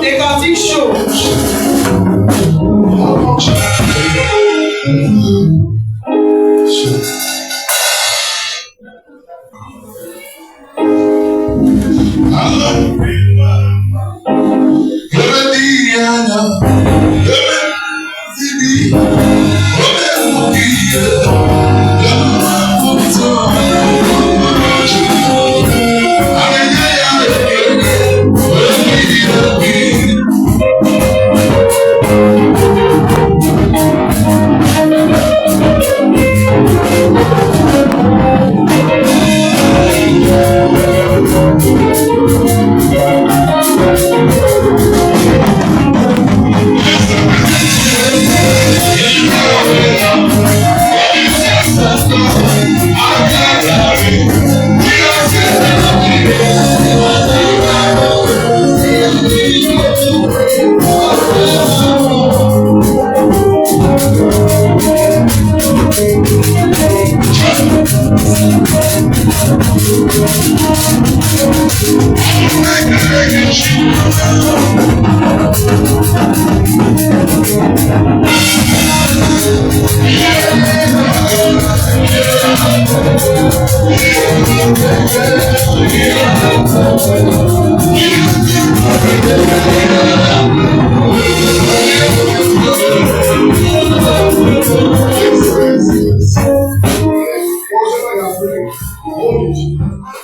Des cantiques chauds.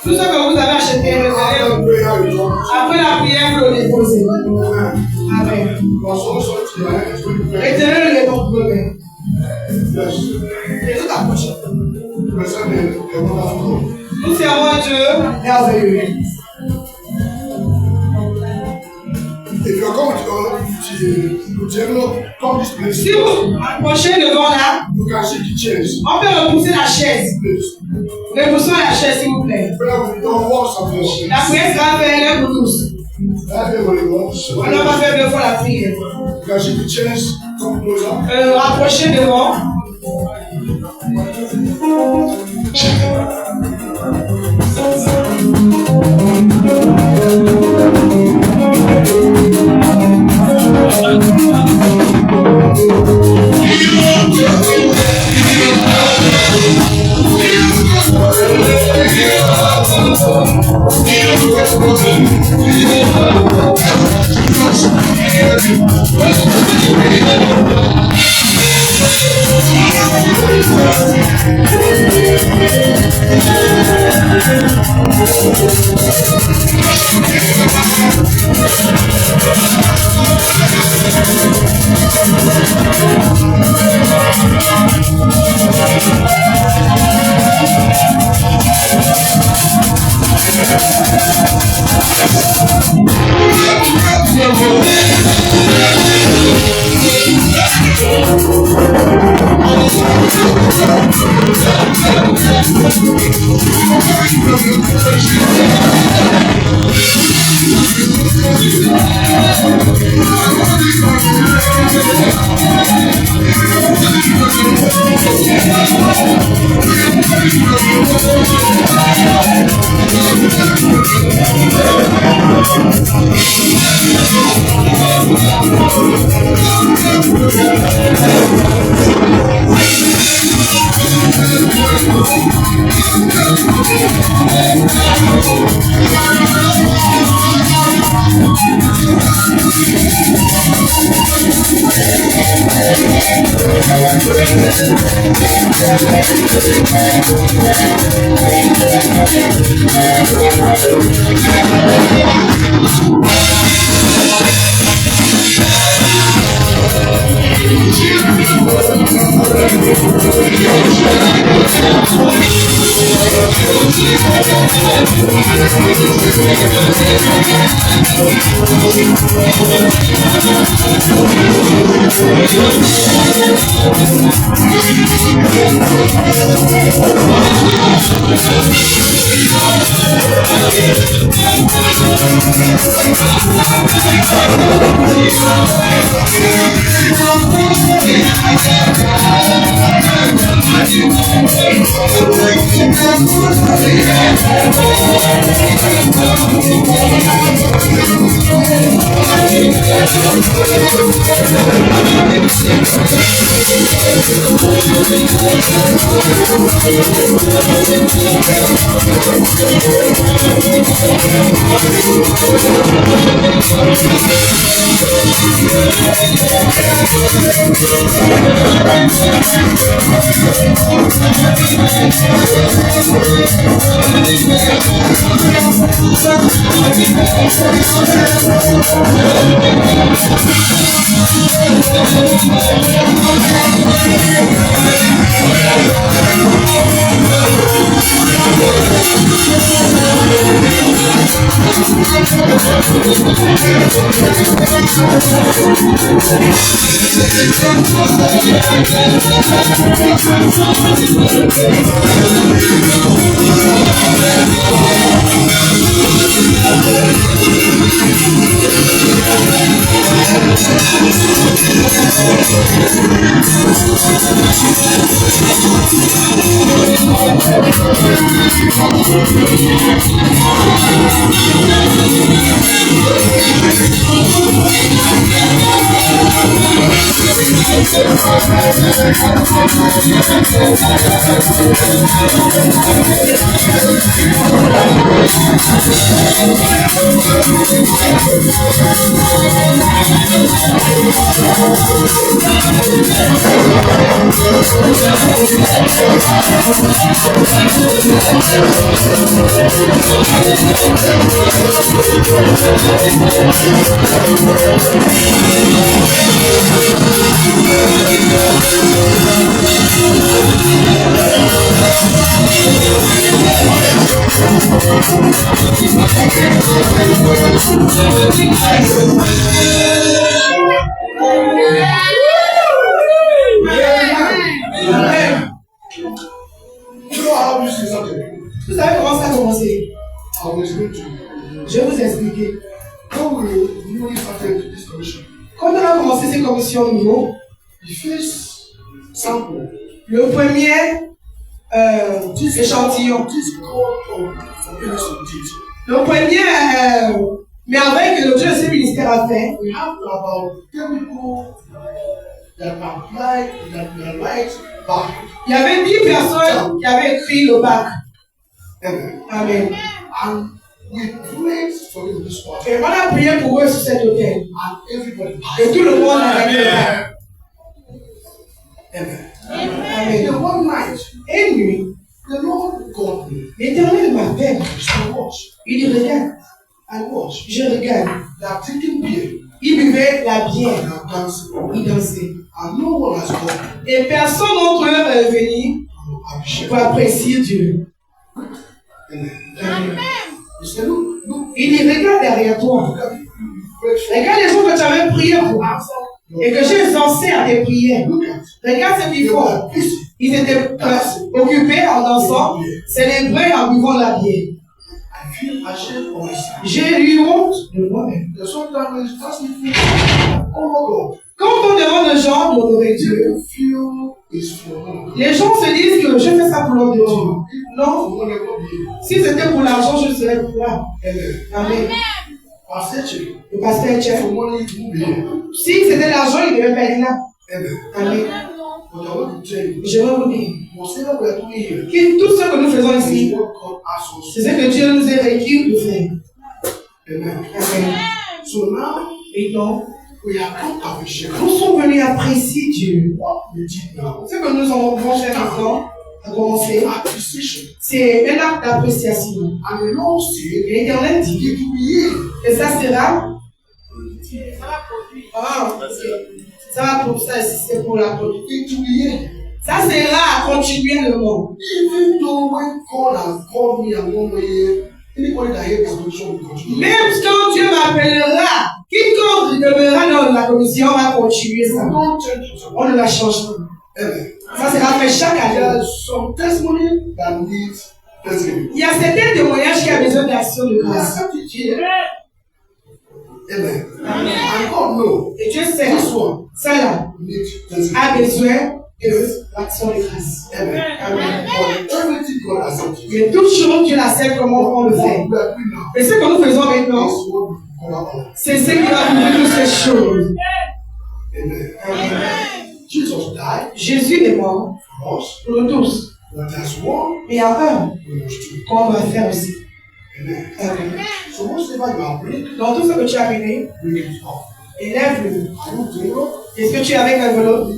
Tout ce que vous avez acheté, après la prière, vous le déposez. Amen. Retenez le nom de Dieu. Et tout approche. Nous servons un Dieu merveilleux. Si vous approchez devant là, on peut repousser la chaise. Repoussons la chaise, s'il vous plaît. La prière sera faite pour tous. On va faire 2 fois la prière. Rapprochez devant. Vous savez comment ça a commencé? Je vais vous expliquer. Quand on a commencé ces commissions nouveau, le premier échantillon, le premier merveille que le Dieu de ce ministère a fait, il y avait 10 personnes qui avaient écrit le bac. Amen. Et on a prié pour eux sur cet hôtel. Et tout le monde a gagné le bac. Amen. Et une nuit, l'Éternel m'appelle. Il dit, regarde. Je regarde. Il buvait la bière. Il dansait. Et personne d'entre eux est venu pour apprécier Dieu. Amen. Il dit, regarde derrière toi. Regarde les gens que tu avais prié pour. Et que j'ai censé à tes prières. Regarde ce qu'ils font. Ils étaient occupés en dansant, célébrés en buvant la bière. J'ai eu honte de moi-même. Quand on demande aux gens d'honorer Dieu, les gens se disent que je fais ça pour l'homme de Dieu. Non. Si c'était pour l'argent, je serais là. Amen. Le pasteur Tchèque. Si c'était l'argent, il devait pas être là. Amen. Je vais vous dire que tout ce que nous faisons ici, c'est ce que Dieu nous a requis de faire. Amen. Et donc, nous sommes venus apprécier Dieu. Ce que nous avons fait maintenant, à commencer, c'est un acte d'appréciation. Et l'Éternel dit que ça sera. Ça va pour ça, c'est pour la production. Ça sera à continuer le monde. Même quand Dieu m'appellera, quiconque demeurera dans la commission va continuer ça. On ne la change pas. Ça sera fait chaque année. Il y a certains témoignages qui ont besoin d'action de grâce. Et Dieu sait, cela a besoin de l'action de grâce. Amen. Mais toute chose, Dieu la sait comment on le fait. Et ce que nous faisons maintenant, C'est ce qui va couvrir toutes ces choses. Amen. Amen. Jesus died. Jésus est mort For us. pour nous tous. But there's one Mais il y a un we must do. qu'on va faire aussi. Amen. Amen. So whatever you are bringing, Dans tout ce que tu as mené, bring it up. élève-le. Are you doing Est-ce que tu es avec l'enveloppe?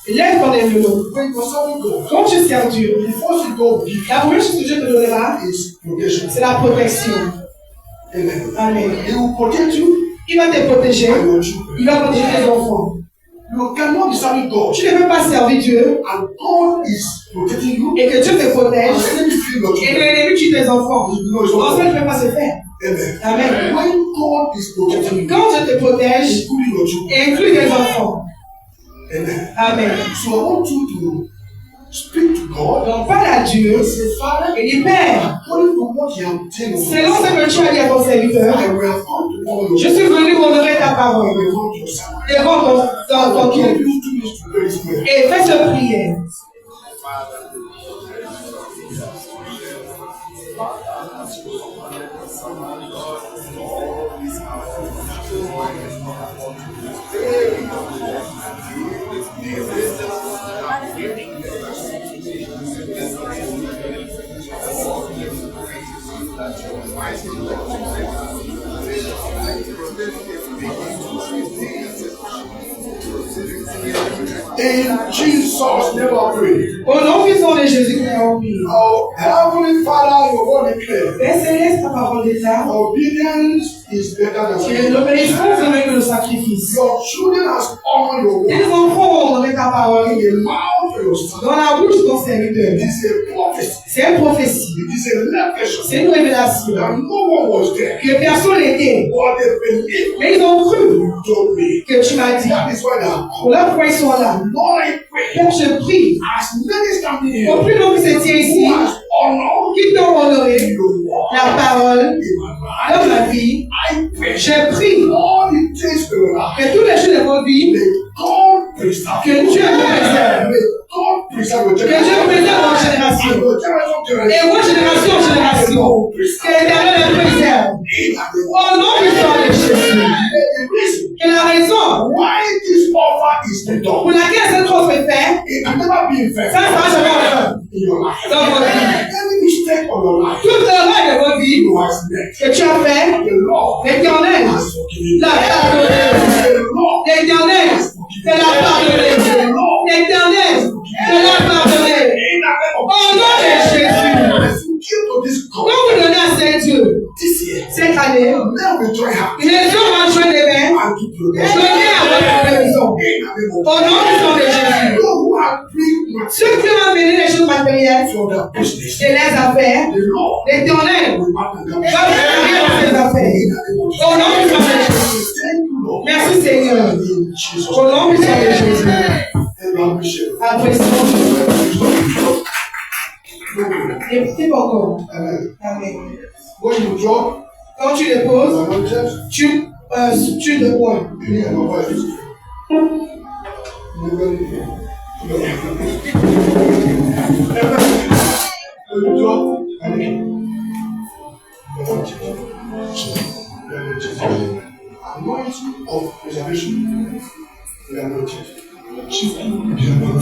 Lève ton enveloppe. When you're serving God, Quand tu sers Dieu, the first thing God will give la première chose que Dieu te donnera, you is protection. c'est la protection. Amen. Amen. He will protect you Il va te protéger. and your children. Il va protéger tes enfants. You cannot be serving God Tu ne peux pas servir Dieu and God is protecting you et que Dieu te and protège the enemy kill your et que children. l'ennemi tue tes enfants. You know it's Non, ça not ne peut pas se faire. Amen. Amen. When God is protecting you, Quand Dieu te protège, including your children. inclus tes enfants. Amen. Amen. So I want you to speak to God Donc parle à Dieu and say, Father, et dis Père, according to what you have taken of selon ce que tu as dit à ton serviteur, I will have come to know je your suis venu honorer ta parole devant your son. devant ton Can Dieu. you do this to praise prayer? Et fais cette prière. In Jesus' name I pray. Au nom puissant de Jésus, nous avons prié. Our Heavenly Father, your word declares, Père céleste, ta parole déclare obedience is better than que sacrifice. l'obéissance est mieux que le sacrifice. Your children has honored your Les word enfants ont honoré ta parole in the mouth of your son. dans la bouche de ton serviteur. It is a prophecy. C'est une prophétie. It is a revelation C'est une révélation. that no one was there. Que personne n'était. But they believe Mais ils ont cru you told me. que tu m'as dit. That is why they have come. Voilà pourquoi ils sont là. Lord, I pray Père, je prie. as many standing here Au plus long que c'est ici, who has honored qui t'ont honoré your word la parole in my dans life, ma vie, I pray je prie all the things in my life, que toutes les choses de ma vie, may God preserve que Dieu me préserve. May God preserve your Que Dieu préserve And mon génération. your generation Et moi, génération en génération. Que l'Éternel les préserve. Au nom puissant de Jésus. Que la raison why this offer is being pour done, laquelle cette offre est faite, it can never be in fact ça ne sera jamais en in your life. dans votre vie. Any mistake on your life, Toute l'erreur de votre vie you has made. que tu as fait, The Lord l'Éternel has forgiven l'a pardonné. you. The Lord L'Éternel te l'a pardonné. L'Éternel te l'a pardonné. in the name of Au nom de Jésus. as you give to this Quand God vous donnez à ces dieux this year, cette année, now we join hands les gens vont jouer les mains. and give to God. Donnez à votre maison. In the name of Au nom puissant de Jésus. you who have bring Ceux qui ont amené les choses matérielles for the business, et les affaires, the Lord l'Éternel will partner them. va préparer dans ses affaires. In the name of Au nom puissant de Jésus. Thank you, Lord. Merci Seigneur. In Jesus' Au nom puissant de Jésus. name, I appreciate it. Apprécions. Amen. Et c'est encore. Amen. Amen. When you drop, Quand tu les poses, anointed, tu le bois. you can know what it is. Never leave. When you drop, anointing of preservation. The anointed. The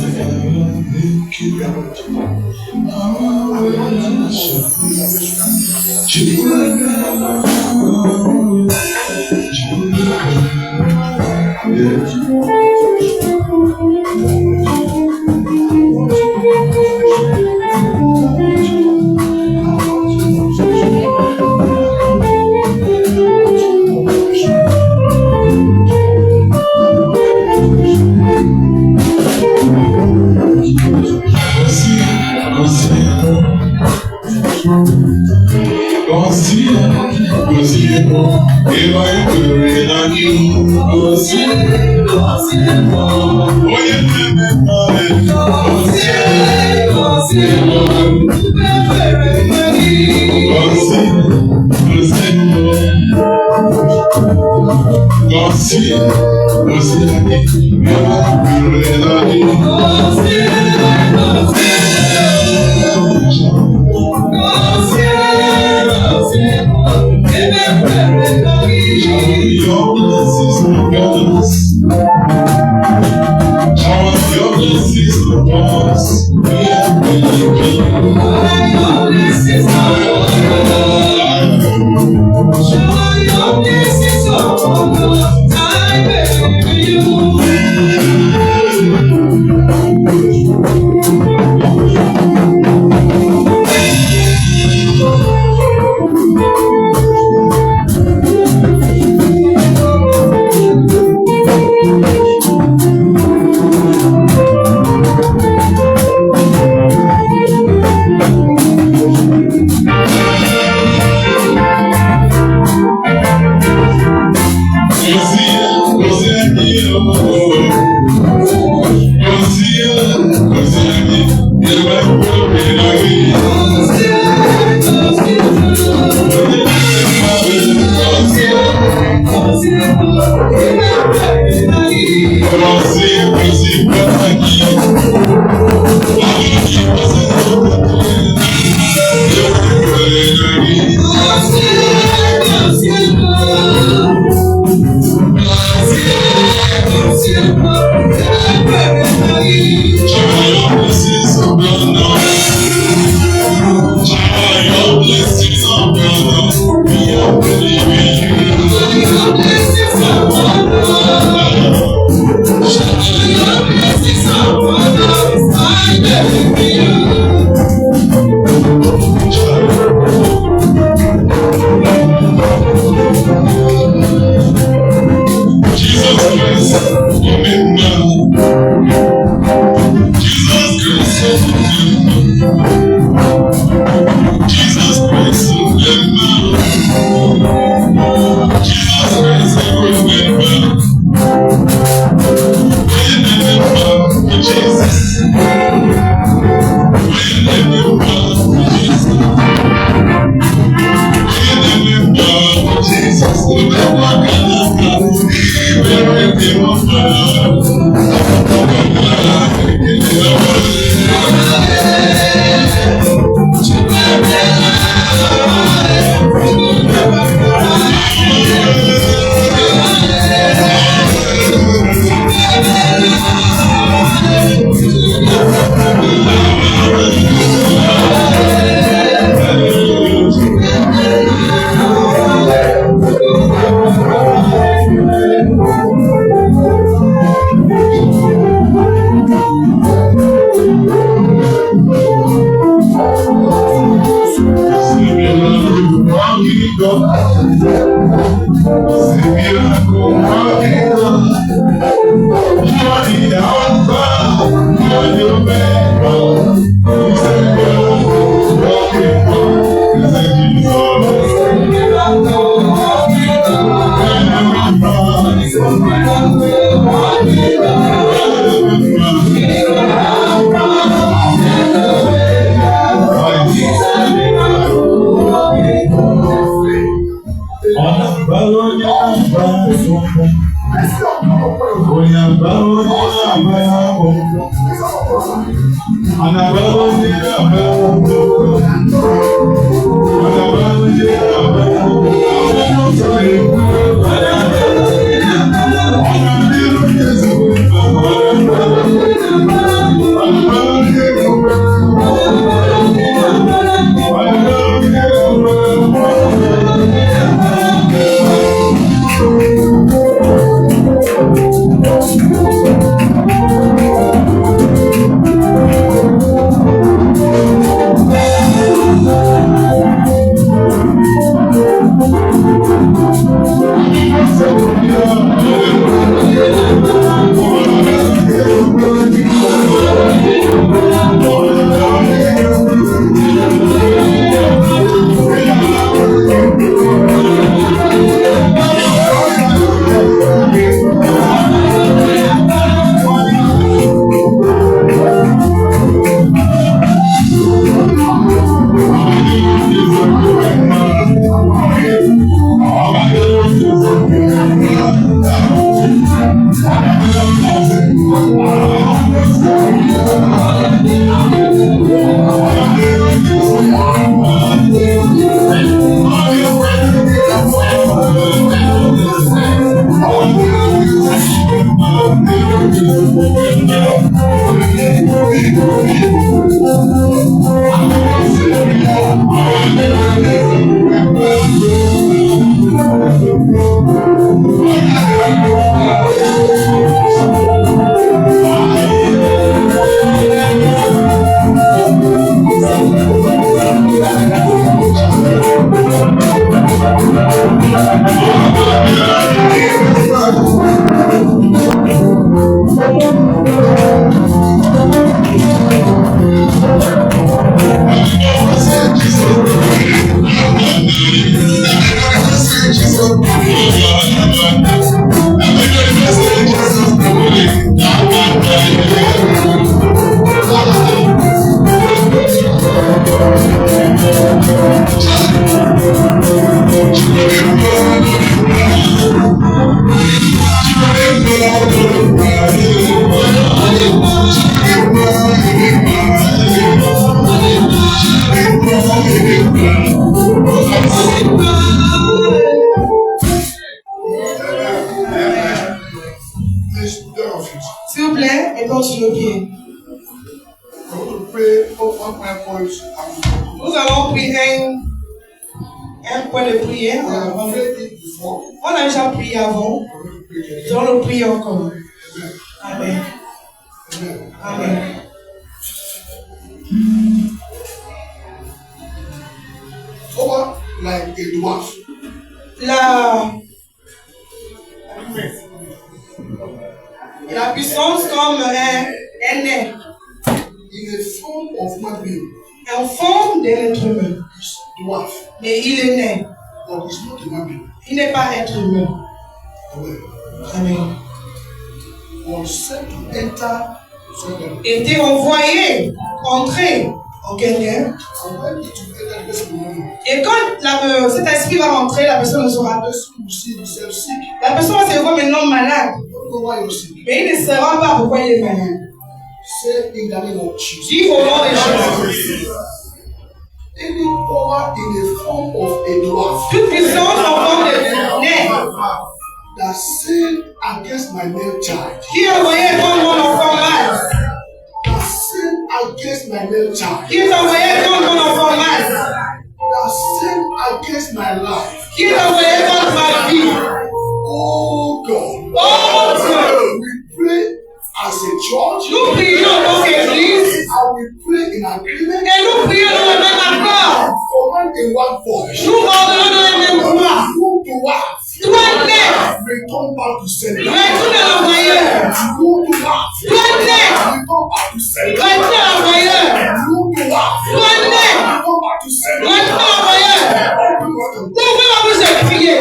Amen. Please, don't refuse. S'il vous plaît, mettons sur le pied. I'm going to pray for 1 point. Nous allons prier un point de prière. I have prayed it before. On a déjà prié avant. I'm going to pray it Nous allons le prier encore. Amen. Amen. Amen. Amen. Over like a dwarf. La puissance comme un nez. In a form of human being. En forme d'un être humain. It's dwarf. Mais il est né. But it's not human being. Il n'est pas être humain. Amen. Amen. Was sent to enter somewhere. Était envoyé, entré en quelqu'un. And when it will enter the person will know. Et quand cet esprit va rentrer, la personne ne sera pas. The person will see himself sick. La personne va se voir maintenant malade. Don't know why you're sick. Mais il ne saura pas pourquoi il est malade. Say in the name of Jesus. Dis au nom de Jésus. Any power in the form of a dwarf Toute puissance en forme de nez that sinned against my male child. qui est envoyé contre mon enfant mal. That sinned against my male child. Qui est envoyé contre mon enfant mal. That sinned against my life. Qui est envoyé contre ma vie. Oh God. Oh Dieu. We pray as a church. Nous prions dans l'église And we pray in agreement. et nous prions dans le même accord. Command in one voice. Nous ordonnons dans la même voix. You to what? Toi net, Return back to sender. retourne à l'envoyeur. You to what? Toi net, Return back to sender. retourne à l'envoyeur. You to what? Toi net, Return back to sender. retourne à l'envoyeur. Ouvrez la bouche et priez.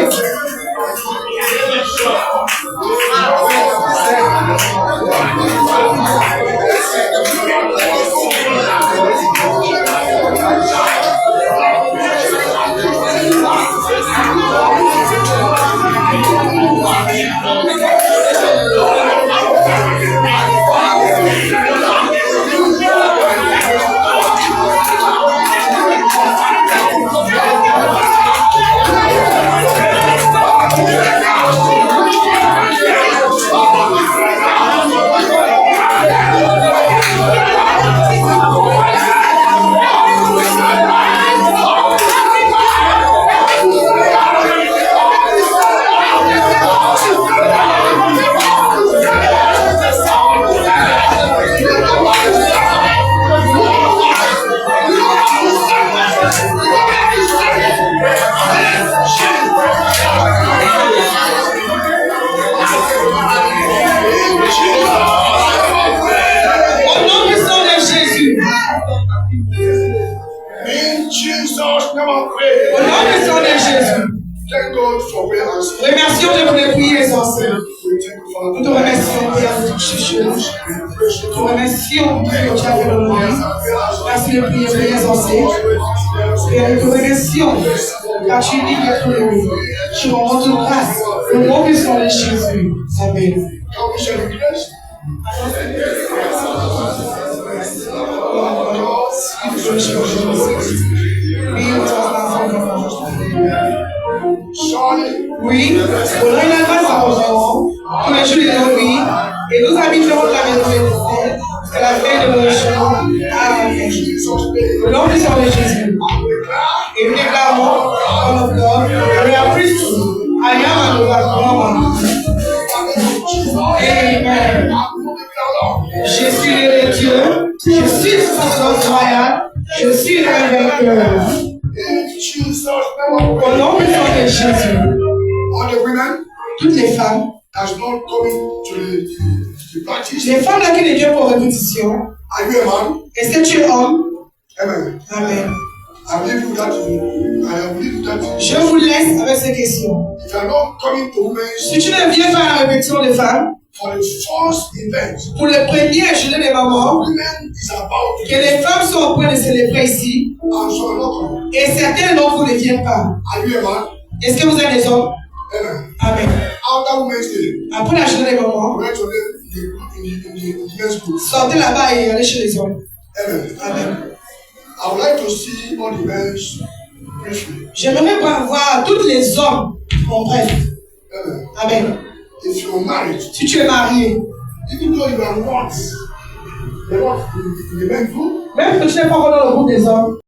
Remercions Dieu pour les prières essentielles. Nous te remercions, Père, de toutes ces choses. Nous te remercions pour ce que tu as fait dans nos vies. Merci de prières essentielles. Père, nous te remercions car tu es libre de tous les vies. Tu rends toute grâce au nom puissant de Jésus. Amen. Oui, on a une grâce à Rosemont, tous les jours de nos vies, et nous habiterons la maison éternelle jusqu'à la fin de nos jours. Amen. Au nom puissant de Jésus. Et nous déclarons dans notre corps, we are priesthood, I am an overcomer. Amen. Je suis le Dieu, je suis le sacerdoce royal, je suis le vainqueur. Au nom puissant de Jésus. All the women Toutes les femmes, that's not coming to the practice. les femmes là qui ne viennent pour répétition, Are you a man? est-ce que tu es homme? Amen. Amen. I believe you that I believe that Je vous laisse avec ces questions. if you are not coming to Si women's tu ne viens pas à la répétition des femmes, for the first event, pour le premier journée des mamans, women is about to que les femmes sont en train de célébrer ici, and so are not coming. et certains d'entre vous ne viennent pas. Are you a man? Est-ce que vous êtes des hommes? Amen. Amen. After Women's Day, Après la journée des mamans, we went to the men's group. sortez là-bas et allez chez les hommes. Amen. Amen. I would like to see all the men's briefly. J'aimerais voir tous les hommes en bref. Amen. Amen. If you are married, Si tu es marié, even though you are not in the men group, même que tu n'es pas encore dans le groupe des hommes,